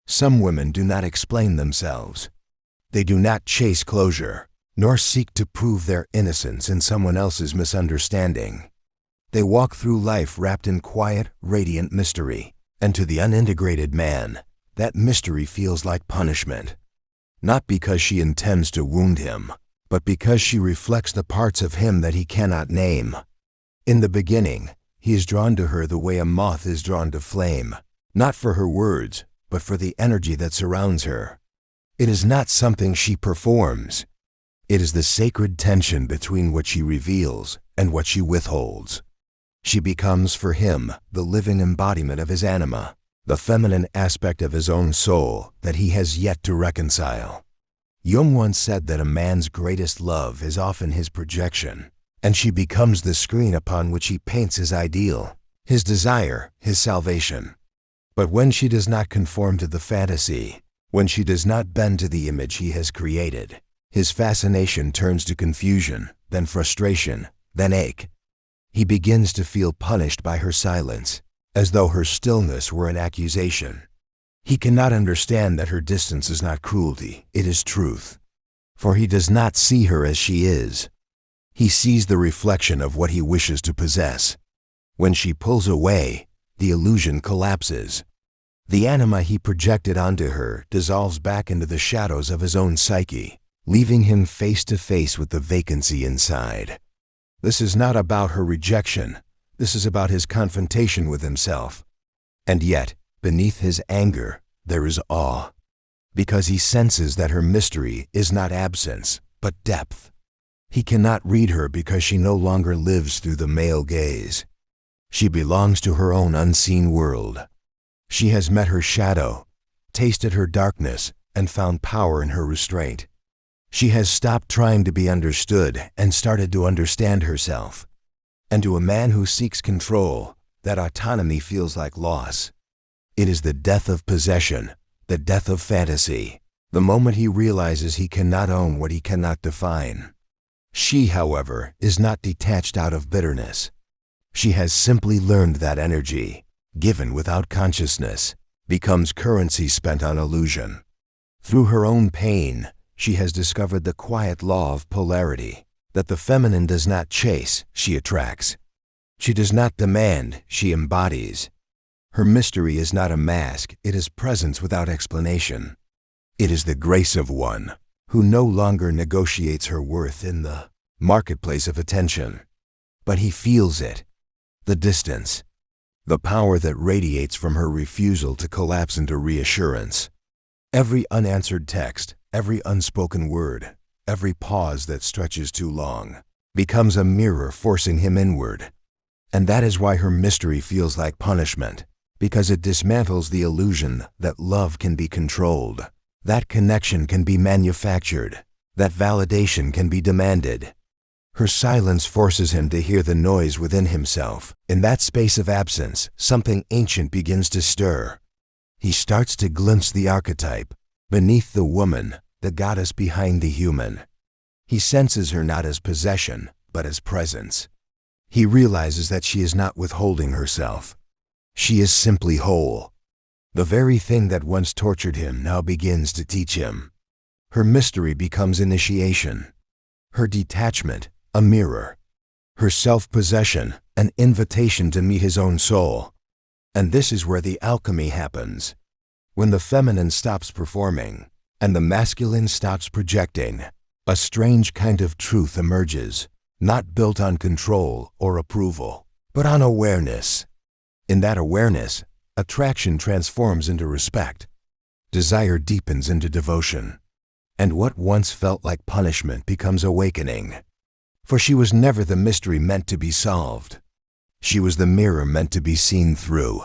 Some women do not explain themselves. They do not chase closure, nor seek to prove their innocence in someone else's misunderstanding. They walk through life wrapped in quiet, radiant mystery, and to the unintegrated man, that mystery feels like punishment. Not because she intends to wound him, but because she reflects the parts of him that he cannot name. In the beginning, he is drawn to her the way a moth is drawn to flame, not for her words, but for the energy that surrounds her. It is not something she performs. It is the sacred tension between what she reveals and what she withholds. She becomes for him the living embodiment of his anima, the feminine aspect of his own soul that he has yet to reconcile. Jung once said that a man's greatest love is often his projection, and she becomes the screen upon which he paints his ideal, his desire, his salvation. But when she does not conform to the fantasy, when she does not bend to the image he has created, his fascination turns to confusion, then frustration, then ache. He begins to feel punished by her silence, as though her stillness were an accusation. He cannot understand that her distance is not cruelty, it is truth. For he does not see her as she is. He sees the reflection of what he wishes to possess. When she pulls away, the illusion collapses. The anima he projected onto her dissolves back into the shadows of his own psyche, leaving him face to face with the vacancy inside. This is not about her rejection. This is about his confrontation with himself. And yet, beneath his anger, there is awe, because he senses that her mystery is not absence, but depth. He cannot read her because she no longer lives through the male gaze. She belongs to her own unseen world. She has met her shadow, tasted her darkness, and found power in her restraint. She has stopped trying to be understood and started to understand herself. And to a man who seeks control, that autonomy feels like loss. It is the death of possession, the death of fantasy, the moment he realizes he cannot own what he cannot define. She, however, is not detached out of bitterness. She has simply learned that energy, given without consciousness, becomes currency spent on illusion. Through her own pain, she has discovered the quiet law of polarity, that the feminine does not chase, she attracts. She does not demand, she embodies. Her mystery is not a mask, it is presence without explanation. It is the grace of one who no longer negotiates her worth in the marketplace of attention, but he feels it, the distance, the power that radiates from her refusal to collapse into reassurance. Every unanswered text, every unspoken word, every pause that stretches too long, becomes a mirror forcing him inward. And that is why her mystery feels like punishment, because it dismantles the illusion that love can be controlled, that connection can be manufactured, that validation can be demanded. Her silence forces him to hear the noise within himself. In that space of absence, something ancient begins to stir. He starts to glimpse the archetype, beneath the woman, the goddess behind the human. He senses her not as possession, but as presence. He realizes that she is not withholding herself. She is simply whole. The very thing that once tortured him now begins to teach him. Her mystery becomes initiation. Her detachment, a mirror. Her self-possession, an invitation to meet his own soul. And this is where the alchemy happens. When the feminine stops performing, and the masculine stops projecting, a strange kind of truth emerges, not built on control or approval, but on awareness. In that awareness, attraction transforms into respect. Desire deepens into devotion. And what once felt like punishment becomes awakening. For she was never the mystery meant to be solved. She was the mirror meant to be seen through.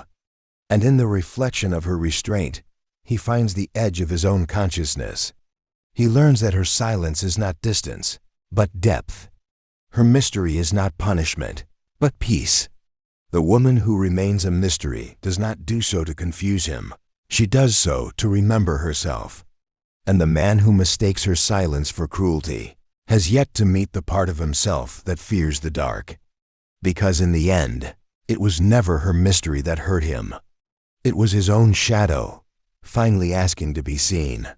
And in the reflection of her restraint, he finds the edge of his own consciousness. He learns that her silence is not distance, but depth. Her mystery is not punishment, but peace. The woman who remains a mystery does not do so to confuse him. She does so to remember herself. And the man who mistakes her silence for cruelty has yet to meet the part of himself that fears the dark. Because in the end, it was never her mystery that hurt him. It was his own shadow, finally asking to be seen.